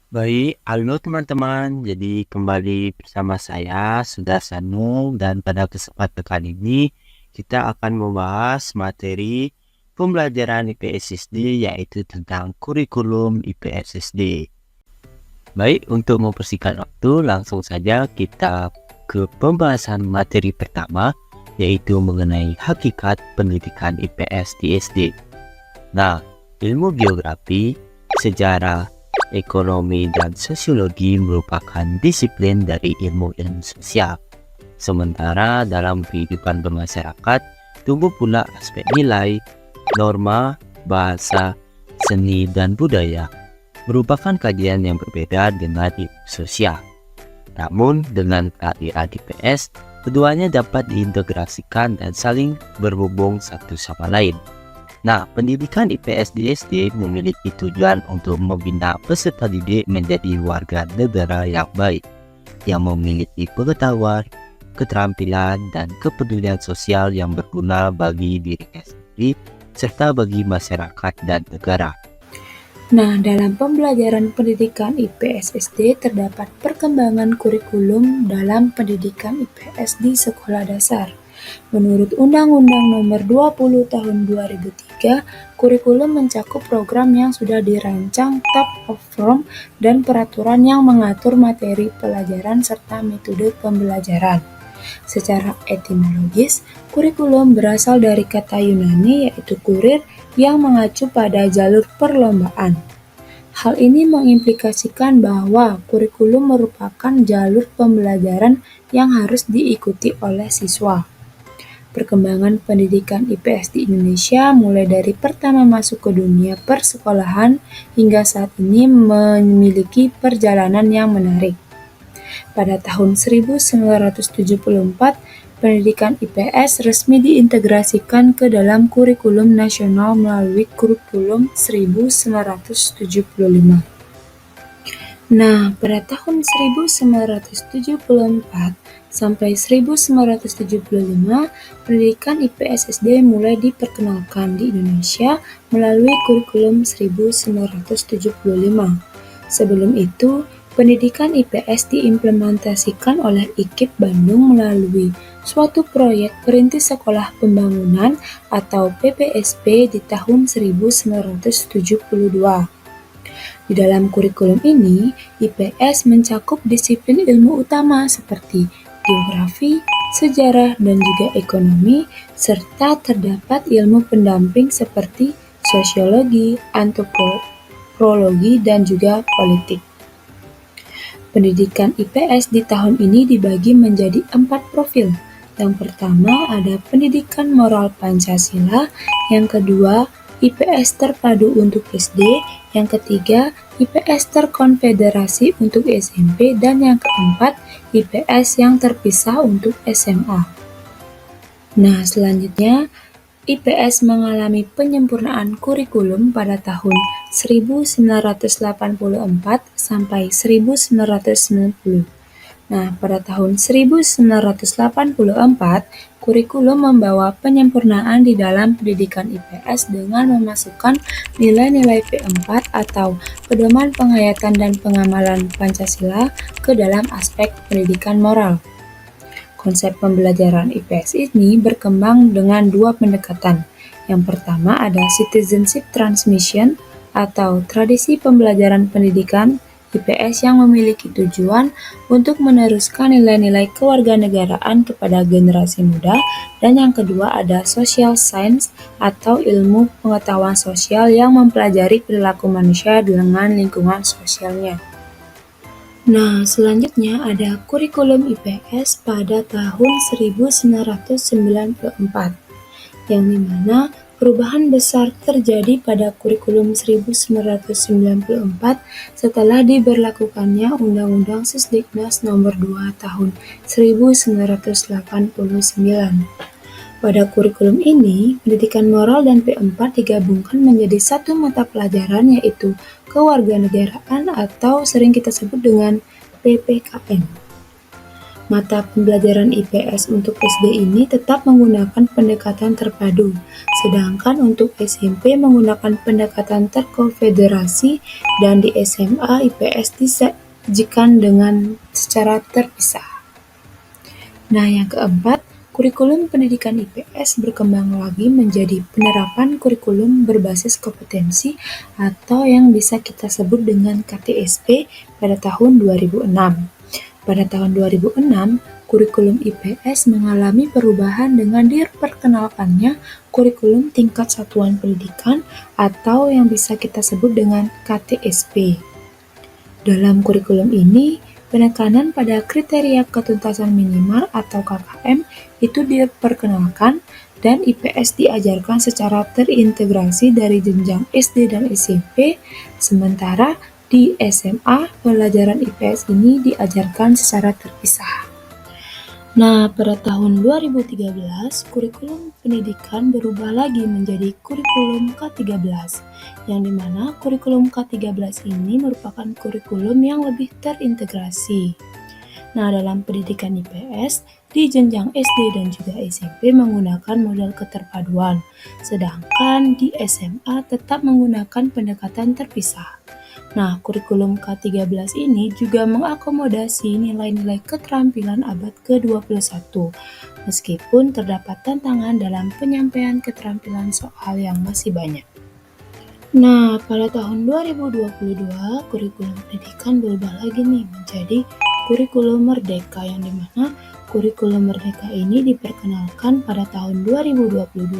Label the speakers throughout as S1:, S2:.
S1: Baik, halo teman-teman. Jadi kembali bersama saya Sudah Sanu dan pada kesempatan kali ini kita akan membahas materi pembelajaran IPS SD yaitu tentang kurikulum IPS SD. Baik, untuk mempersingkat waktu langsung saja kita ke pembahasan materi pertama yaitu mengenai hakikat pendidikan IPS di SD. Nah, ilmu geografi, sejarah, ekonomi, dan sosiologi merupakan disiplin dari ilmu-ilmu sosial. Sementara dalam kehidupan bermasyarakat, tumbuh pula aspek nilai, norma, bahasa, seni, dan budaya. Merupakan kajian yang berbeda dengan ilmu sosial. Namun, dengan kehadiran IPS, keduanya dapat diintegrasikan dan saling berhubung satu sama lain. Nah, pendidikan IPS di SD memiliki tujuan untuk membina peserta didik menjadi warga negara yang baik, yang memiliki pengetahuan, keterampilan, dan kepedulian sosial yang berguna bagi dirinya sendiri, serta bagi masyarakat dan negara.
S2: Nah, dalam pembelajaran pendidikan IPS SD terdapat perkembangan kurikulum dalam pendidikan IPS di sekolah dasar. Menurut Undang-Undang Nomor 20 Tahun 2003, kurikulum mencakup program yang sudah dirancang, top of form, dan peraturan yang mengatur materi pelajaran serta metode pembelajaran. Secara etimologis, kurikulum berasal dari kata Yunani yaitu kurir yang mengacu pada jalur perlombaan. Hal ini mengimplikasikan bahwa kurikulum merupakan jalur pembelajaran yang harus diikuti oleh siswa. Perkembangan pendidikan IPS di Indonesia mulai dari pertama masuk ke dunia persekolahan hingga saat ini memiliki perjalanan yang menarik. Pada tahun 1974, pendidikan IPS resmi diintegrasikan ke dalam kurikulum nasional melalui kurikulum 1975. Nah, pada tahun 1974 sampai 1975, pendidikan IPS SD mulai diperkenalkan di Indonesia melalui kurikulum 1975. Sebelum itu, pendidikan IPS diimplementasikan oleh IKIP Bandung melalui suatu proyek Perintis Sekolah Pembangunan atau PPSP di tahun 1972. Di dalam kurikulum ini, IPS mencakup disiplin ilmu utama seperti geografi, sejarah, dan juga ekonomi, serta terdapat ilmu pendamping seperti sosiologi, antropologi, dan juga politik. Pendidikan IPS di tahun ini dibagi menjadi 4 profil. Yang pertama ada pendidikan moral Pancasila, yang kedua IPS terpadu untuk SD, yang ketiga IPS terkonfederasi untuk SMP, dan yang keempat IPS yang terpisah untuk SMA. Nah, selanjutnya IPS mengalami penyempurnaan kurikulum pada tahun 1984 sampai 1990. Nah, pada tahun 1984, kurikulum membawa penyempurnaan di dalam pendidikan IPS dengan memasukkan nilai-nilai P4 atau pedoman penghayatan dan pengamalan Pancasila ke dalam aspek pendidikan moral. Konsep pembelajaran IPS ini berkembang dengan dua pendekatan. Yang pertama ada citizenship transmission atau tradisi pembelajaran pendidikan IPS yang memiliki tujuan untuk meneruskan nilai-nilai kewarganegaraan kepada generasi muda, dan yang kedua ada social science atau ilmu pengetahuan sosial yang mempelajari perilaku manusia dengan lingkungan sosialnya. Nah, selanjutnya ada kurikulum IPS pada tahun 1994, yang dimana perubahan besar terjadi pada kurikulum 1994 setelah diberlakukannya Undang-Undang Sisdiknas Nomor 2 Tahun 1989. Pada kurikulum ini, pendidikan moral dan P4 digabungkan menjadi satu mata pelajaran yaitu kewarganegaraan atau sering kita sebut dengan PPKN. Mata pembelajaran IPS untuk SD ini tetap menggunakan pendekatan terpadu, sedangkan untuk SMP menggunakan pendekatan terkonfederasi dan di SMA IPS disajikan dengan secara terpisah. Nah, yang keempat, kurikulum pendidikan IPS berkembang lagi menjadi penerapan kurikulum berbasis kompetensi atau yang bisa kita sebut dengan KTSP pada tahun 2006. Pada tahun 2006, kurikulum IPS mengalami perubahan dengan diperkenalkannya kurikulum tingkat satuan pendidikan atau yang bisa kita sebut dengan KTSP. Dalam kurikulum ini, penekanan pada kriteria ketuntasan minimal atau KKM itu diperkenalkan dan IPS diajarkan secara terintegrasi dari jenjang SD dan SMP, sementara di SMA, pelajaran IPS ini diajarkan secara terpisah. Nah, pada tahun 2013, kurikulum pendidikan berubah lagi menjadi kurikulum K13, yang dimana kurikulum K13 ini merupakan kurikulum yang lebih terintegrasi. Nah, dalam pendidikan IPS, di jenjang SD dan juga SMP menggunakan model keterpaduan, sedangkan di SMA tetap menggunakan pendekatan terpisah. Nah, kurikulum K13 ini juga mengakomodasi nilai-nilai keterampilan abad ke-21, meskipun terdapat tantangan dalam penyampaian keterampilan soal yang masih banyak. Nah, pada tahun 2022, kurikulum pendidikan berubah lagi nih menjadi kurikulum merdeka, yang dimana kurikulum merdeka ini diperkenalkan pada tahun 2022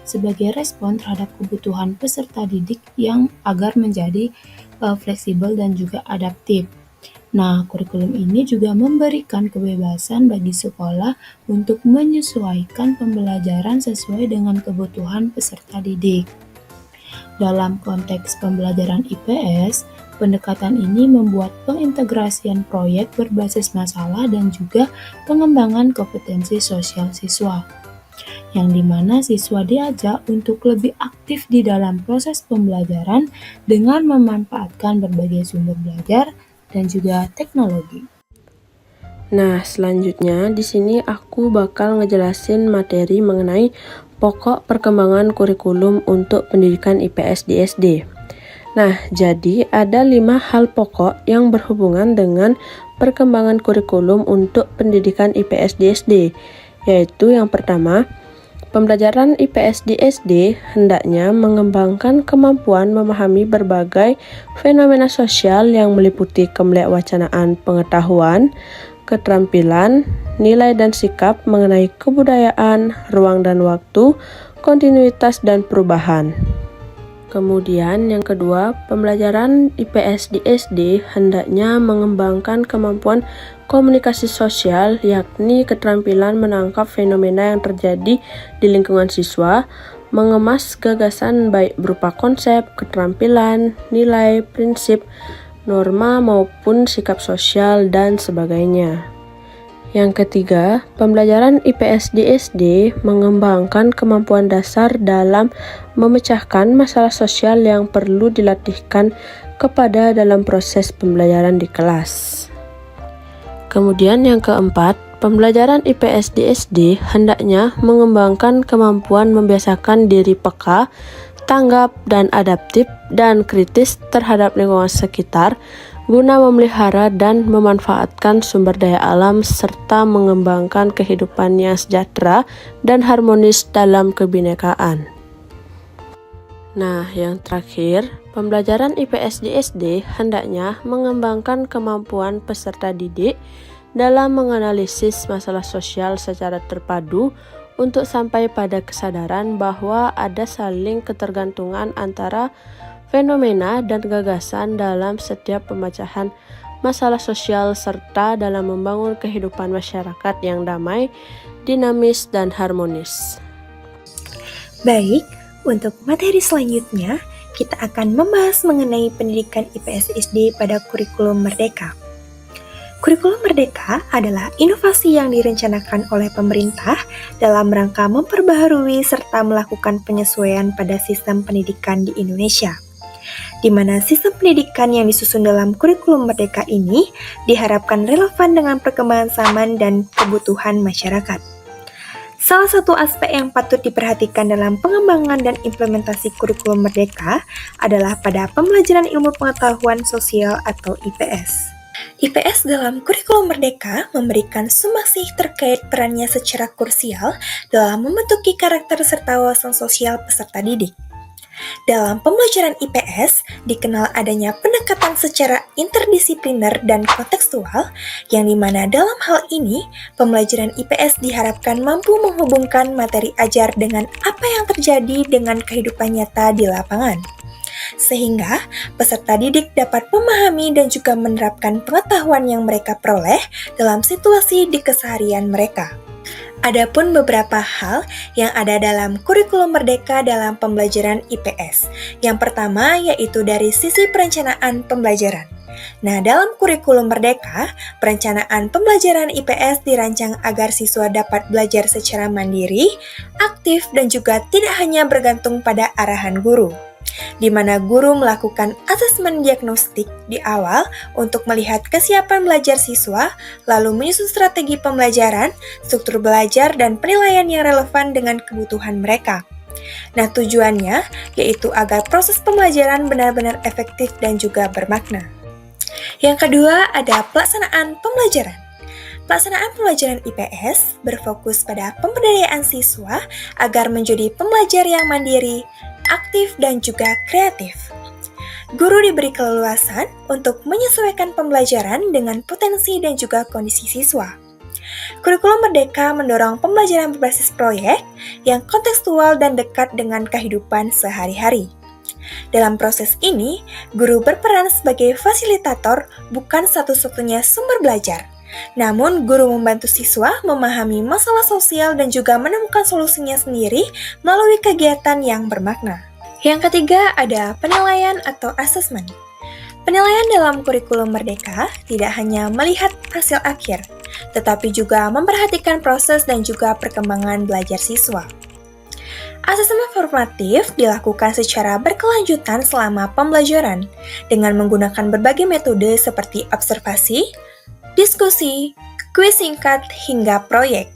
S2: sebagai respon terhadap kebutuhan peserta didik yang agar menjadi fleksibel dan juga adaptif. Nah, kurikulum ini juga memberikan kebebasan bagi sekolah untuk menyesuaikan pembelajaran sesuai dengan kebutuhan peserta didik. Dalam konteks pembelajaran IPS, pendekatan ini membuat pengintegrasian proyek berbasis masalah dan juga pengembangan kompetensi sosial siswa, yang dimana siswa diajak untuk lebih aktif di dalam proses pembelajaran dengan memanfaatkan berbagai sumber belajar dan juga teknologi.
S3: Nah, selanjutnya di sini aku bakal ngejelasin materi mengenai pokok perkembangan kurikulum untuk pendidikan IPS di SD. Nah, jadi ada 5 hal pokok yang berhubungan dengan perkembangan kurikulum untuk pendidikan IPS di SD, yaitu yang pertama, pembelajaran IPS di SD hendaknya mengembangkan kemampuan memahami berbagai fenomena sosial yang meliputi kemelekwacanaan pengetahuan, keterampilan, nilai dan sikap mengenai kebudayaan, ruang dan waktu, kontinuitas dan perubahan. Kemudian yang kedua, pembelajaran IPS di SD hendaknya mengembangkan kemampuan komunikasi sosial, yakni keterampilan menangkap fenomena yang terjadi di lingkungan siswa, mengemas gagasan baik berupa konsep, keterampilan, nilai, prinsip, norma maupun sikap sosial, dan sebagainya. Yang ketiga, pembelajaran IPS di SD mengembangkan kemampuan dasar dalam memecahkan masalah sosial yang perlu dilatihkan kepada dalam proses pembelajaran di kelas. Kemudian yang keempat, pembelajaran IPS di SD hendaknya mengembangkan kemampuan membiasakan diri peka, tanggap dan adaptif dan kritis terhadap lingkungan sekitar guna memelihara dan memanfaatkan sumber daya alam serta mengembangkan kehidupan yang sejahtera dan harmonis dalam kebinekaan. Nah, yang terakhir, pembelajaran IPS di SD hendaknya mengembangkan kemampuan peserta didik dalam menganalisis masalah sosial secara terpadu untuk sampai pada kesadaran bahwa ada saling ketergantungan antara fenomena dan gagasan dalam setiap pemecahan masalah sosial serta dalam membangun kehidupan masyarakat yang damai, dinamis, dan harmonis.
S4: Baik, untuk materi selanjutnya, kita akan membahas mengenai pendidikan IPS SD pada kurikulum Merdeka. Kurikulum Merdeka adalah inovasi yang direncanakan oleh pemerintah dalam rangka memperbaharui serta melakukan penyesuaian pada sistem pendidikan di Indonesia. di mana sistem pendidikan yang disusun dalam kurikulum merdeka ini diharapkan relevan dengan perkembangan zaman dan kebutuhan masyarakat. Salah satu aspek yang patut diperhatikan dalam pengembangan dan implementasi kurikulum merdeka adalah pada pembelajaran ilmu pengetahuan sosial atau IPS. IPS dalam kurikulum merdeka memberikan sumbangsi terkait perannya secara krusial dalam membentuki karakter serta wawasan sosial peserta didik. Dalam pembelajaran IPS, dikenal adanya pendekatan secara interdisipliner dan kontekstual, yang dimana dalam hal ini, pembelajaran IPS diharapkan mampu menghubungkan materi ajar dengan apa yang terjadi dengan kehidupan nyata di lapangan, sehingga peserta didik dapat memahami dan juga menerapkan pengetahuan yang mereka peroleh dalam situasi di keseharian mereka. Adapun beberapa hal yang ada dalam kurikulum merdeka dalam pembelajaran IPS. Yang pertama yaitu dari sisi perencanaan pembelajaran. Nah, dalam kurikulum merdeka, perencanaan pembelajaran IPS dirancang agar siswa dapat belajar secara mandiri, aktif, dan juga tidak hanya bergantung pada arahan guru, di mana guru melakukan asesmen diagnostik di awal untuk melihat kesiapan belajar siswa, lalu menyusun strategi pembelajaran, struktur belajar, dan penilaian yang relevan dengan kebutuhan mereka. Nah, tujuannya yaitu agar proses pembelajaran benar-benar efektif dan juga bermakna. Yang kedua, ada pelaksanaan pembelajaran. Pelaksanaan pembelajaran IPS berfokus pada pemberdayaan siswa agar menjadi pembelajar yang mandiri, aktif, dan juga kreatif. Guru diberi keleluasan untuk menyesuaikan pembelajaran dengan potensi dan juga kondisi siswa. Kurikulum Merdeka mendorong pembelajaran berbasis proyek yang kontekstual dan dekat dengan kehidupan sehari-hari. Dalam proses ini, guru berperan sebagai fasilitator, bukan satu-satunya sumber belajar. Namun, guru membantu siswa memahami masalah sosial dan juga menemukan solusinya sendiri melalui kegiatan yang bermakna. Yang ketiga, ada penilaian atau asesmen. Penilaian dalam kurikulum Merdeka tidak hanya melihat hasil akhir, tetapi juga memperhatikan proses dan juga perkembangan belajar siswa. Asesmen formatif dilakukan secara berkelanjutan selama pembelajaran dengan menggunakan berbagai metode seperti observasi, diskusi, kuis singkat, hingga proyek.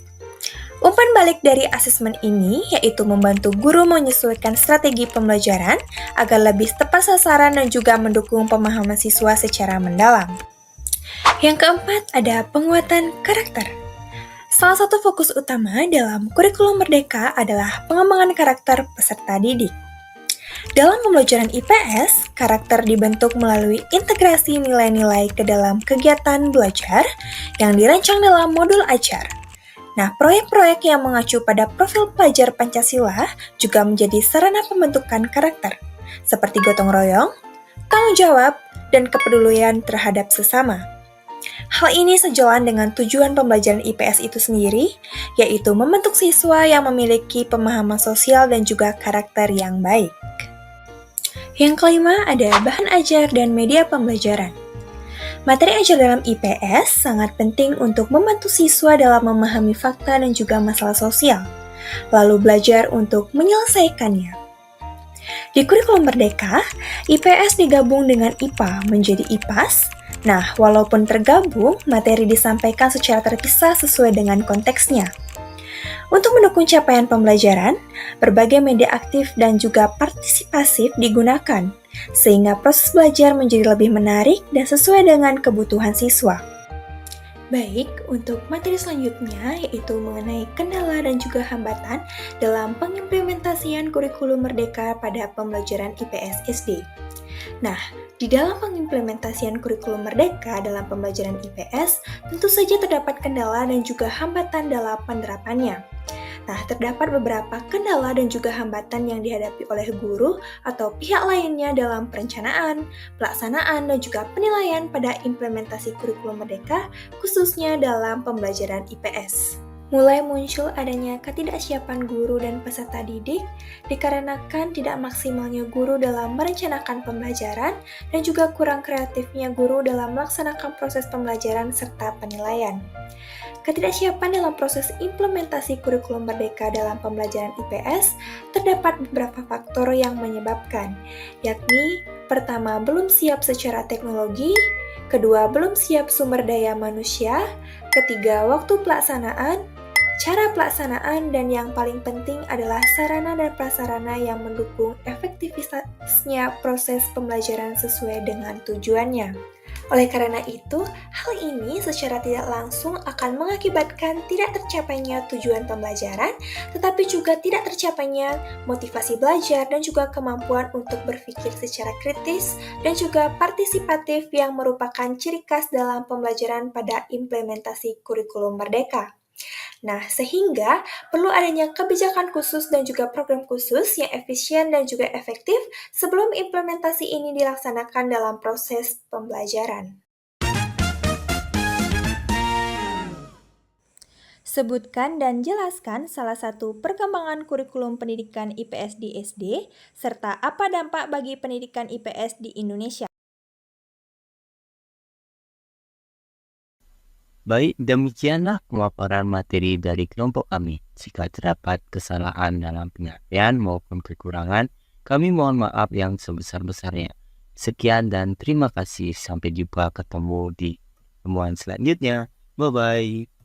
S4: Umpan balik dari asesmen ini yaitu membantu guru menyesuaikan strategi pembelajaran agar lebih tepat sasaran dan juga mendukung pemahaman siswa secara mendalam. Yang keempat, ada penguatan karakter. Salah satu fokus utama dalam kurikulum Merdeka adalah pengembangan karakter peserta didik. Dalam pembelajaran IPS, karakter dibentuk melalui integrasi nilai-nilai ke dalam kegiatan belajar yang dirancang dalam modul ajar. Nah, proyek-proyek yang mengacu pada profil pelajar Pancasila juga menjadi sarana pembentukan karakter, seperti gotong royong, tanggung jawab, dan kepedulian terhadap sesama. Hal ini sejalan dengan tujuan pembelajaran IPS itu sendiri, yaitu membentuk siswa yang memiliki pemahaman sosial dan juga karakter yang baik. Yang kelima, ada bahan ajar dan media pembelajaran. Materi ajar dalam IPS sangat penting untuk membantu siswa dalam memahami fakta dan juga masalah sosial, lalu belajar untuk menyelesaikannya. Di kurikulum Merdeka, IPS digabung dengan IPA menjadi IPAS. Nah, walaupun tergabung, materi disampaikan secara terpisah sesuai dengan konteksnya. Untuk mendukung capaian pembelajaran, berbagai media aktif dan juga partisipasif digunakan, sehingga proses belajar menjadi lebih menarik dan sesuai dengan kebutuhan siswa. Baik, untuk materi selanjutnya yaitu mengenai kendala dan juga hambatan dalam pengimplementasian kurikulum Merdeka pada pembelajaran IPS SD. Nah, di dalam pengimplementasian kurikulum Merdeka dalam pembelajaran IPS, tentu saja terdapat kendala dan juga hambatan dalam penerapannya. Nah, terdapat beberapa kendala dan juga hambatan yang dihadapi oleh guru atau pihak lainnya dalam perencanaan, pelaksanaan, dan juga penilaian pada implementasi kurikulum Merdeka, khususnya dalam pembelajaran IPS. Mulai muncul adanya ketidaksiapan guru dan peserta didik dikarenakan tidak maksimalnya guru dalam merencanakan pembelajaran dan juga kurang kreatifnya guru dalam melaksanakan proses pembelajaran serta penilaian. Ketidaksiapan dalam proses implementasi kurikulum Merdeka dalam pembelajaran IPS terdapat beberapa faktor yang menyebabkan, yakni Pertama, belum siap secara teknologi. Kedua, belum siap sumber daya manusia. Ketiga, waktu pelaksanaan, cara pelaksanaan, dan yang paling penting adalah sarana dan prasarana yang mendukung efektivitasnya proses pembelajaran sesuai dengan tujuannya. Oleh karena itu, hal ini secara tidak langsung akan mengakibatkan tidak tercapainya tujuan pembelajaran, tetapi juga tidak tercapainya motivasi belajar dan juga kemampuan untuk berpikir secara kritis dan juga partisipatif yang merupakan ciri khas dalam pembelajaran pada implementasi kurikulum merdeka. Nah, sehingga perlu adanya kebijakan khusus dan juga program khusus yang efisien dan juga efektif sebelum implementasi ini dilaksanakan dalam proses pembelajaran. Sebutkan dan jelaskan salah satu perkembangan kurikulum pendidikan IPS di SD, serta apa dampak bagi pendidikan IPS di Indonesia.
S1: Baik, demikianlah pemaparan materi dari kelompok kami. Jika terdapat kesalahan dalam penyampaian maupun kekurangan, kami mohon maaf yang sebesar-besarnya. Sekian dan terima kasih. Sampai jumpa ketemu di pertemuan selanjutnya. Bye-bye.